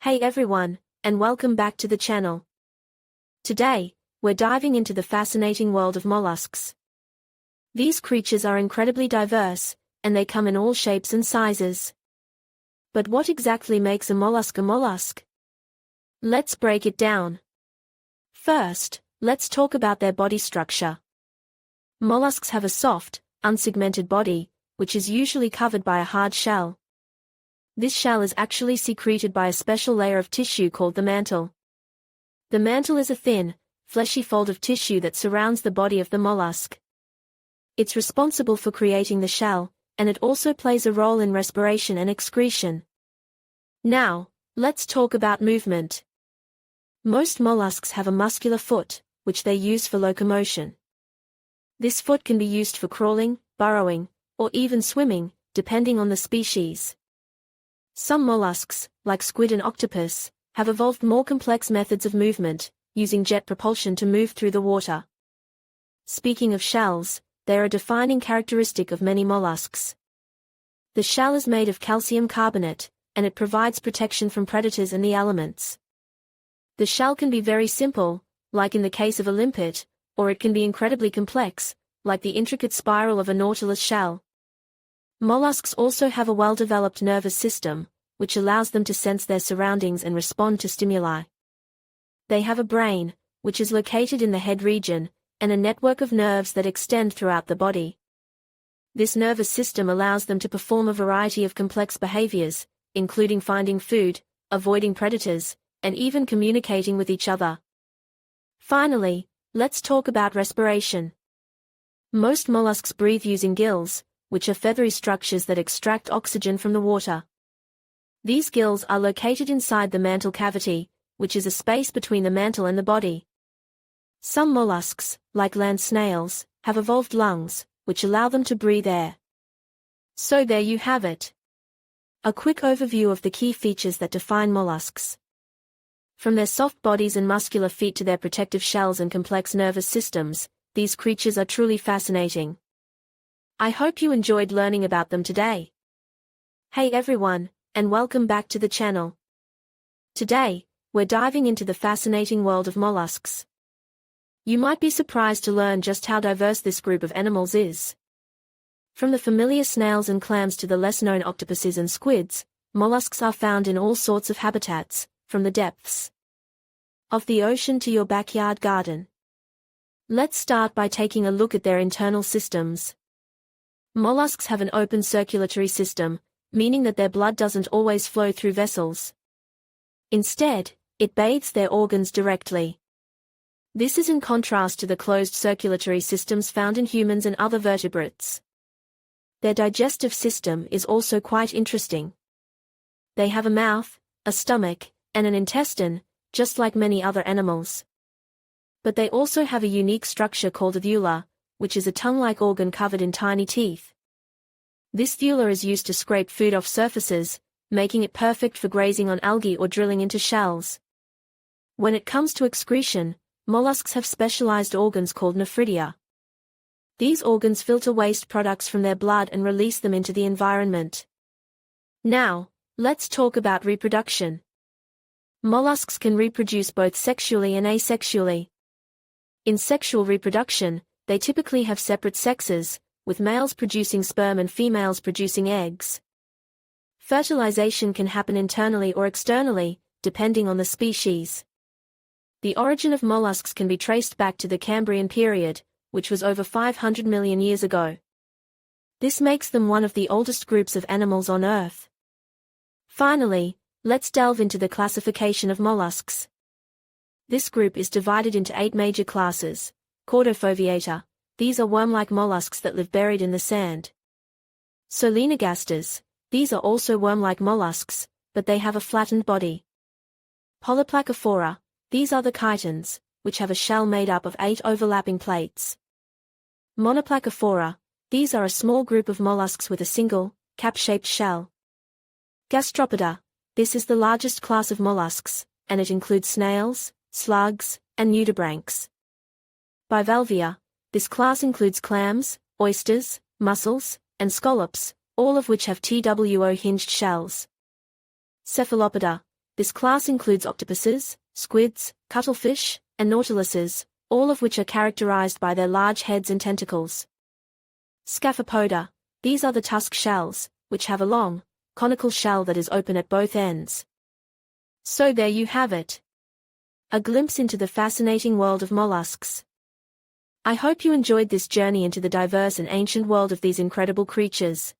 Hey everyone, and welcome back to the channel. Today, we're diving into the fascinating world of mollusks. These creatures are incredibly diverse, and they come in all shapes and sizes. But what exactly makes a mollusk a mollusk? Let's break it down. First, let's talk about their body structure. Mollusks have a soft, unsegmented body, which is usually covered by a hard shell. This shell is actually secreted by a special layer of tissue called the mantle. The mantle is a thin, fleshy fold of tissue that surrounds the body of the mollusk. It's responsible for creating the shell, and it also plays a role in respiration and excretion. Now, let's talk about movement. Most mollusks have a muscular foot, which they use for locomotion. This foot can be used for crawling, burrowing, or even swimming, depending on the species. Some mollusks, like squid and octopus, have evolved more complex methods of movement, using jet propulsion to move through the water. Speaking of shells, they are a defining characteristic of many mollusks. The shell is made of calcium carbonate, and it provides protection from predators and the elements. The shell can be very simple, like in the case of a limpet, or it can be incredibly complex, like the intricate spiral of a nautilus shell. Mollusks also have a well-developed nervous system, which allows them to sense their surroundings and respond to stimuli. They have a brain, which is located in the head region, and a network of nerves that extend throughout the body. This nervous system allows them to perform a variety of complex behaviors, including finding food, avoiding predators, and even communicating with each other. Finally, let's talk about respiration. Most mollusks breathe using gills, which are feathery structures that extract oxygen from the water. These gills are located inside the mantle cavity, which is a space between the mantle and the body. Some mollusks, like land snails, have evolved lungs, which allow them to breathe air. So there you have it. A quick overview of the key features that define mollusks. From their soft bodies and muscular feet to their protective shells and complex nervous systems, these creatures are truly fascinating. I hope you enjoyed learning about them today. Hey everyone, and welcome back to the channel. Today, we're diving into the fascinating world of mollusks. You might be surprised to learn just how diverse this group of animals is. From the familiar snails and clams to the less-known octopuses and squids, mollusks are found in all sorts of habitats, from the depths of the ocean to your backyard garden. Let's start by taking a look at their internal systems. Mollusks have an open circulatory system, meaning that their blood doesn't always flow through vessels. Instead, it bathes their organs directly. This is in contrast to the closed circulatory systems found in humans and other vertebrates. Their digestive system is also quite interesting. They have a mouth, a stomach, and an intestine, just like many other animals. But they also have a unique structure called a phylum, which is a tongue-like organ covered in tiny teeth. This phylum is used to scrape food off surfaces, making it perfect for grazing on algae or drilling into shells. When it comes to excretion, mollusks have specialized organs called nephridia. These organs filter waste products from their blood and release them into the environment. Now, let's talk about reproduction. Mollusks can reproduce both sexually and asexually. In sexual reproduction, they typically have separate sexes, with males producing sperm and females producing eggs. Fertilization can happen internally or externally, depending on the species. The origin of mollusks can be traced back to the Cambrian period, which was over 500 million years ago. This makes them one of the oldest groups of animals on Earth. Finally, let's delve into the classification of mollusks. This group is divided into 8 major classes. Chordofoveata, these are worm-like mollusks that live buried in the sand. Solenogasters, these are also worm-like mollusks, but they have a flattened body. Polyplacophora, these are the chitons, which have a shell made up of 8 overlapping plates. Monoplacophora, these are a small group of mollusks with a single, cap-shaped shell. Gastropoda, this is the largest class of mollusks, and it includes snails, slugs, and nudibranchs. Bivalvia, this class includes clams, oysters, mussels, and scallops, all of which have TWO hinged shells. Cephalopoda, This class includes octopuses, squids, cuttlefish, and nautiluses, all of which are characterized by their large heads and tentacles. Scaphopoda. These are the tusk shells, which have a long, conical shell that is open at both ends. So there you have it. A glimpse into the fascinating world of mollusks. I hope you enjoyed this journey into the diverse and ancient world of these incredible creatures.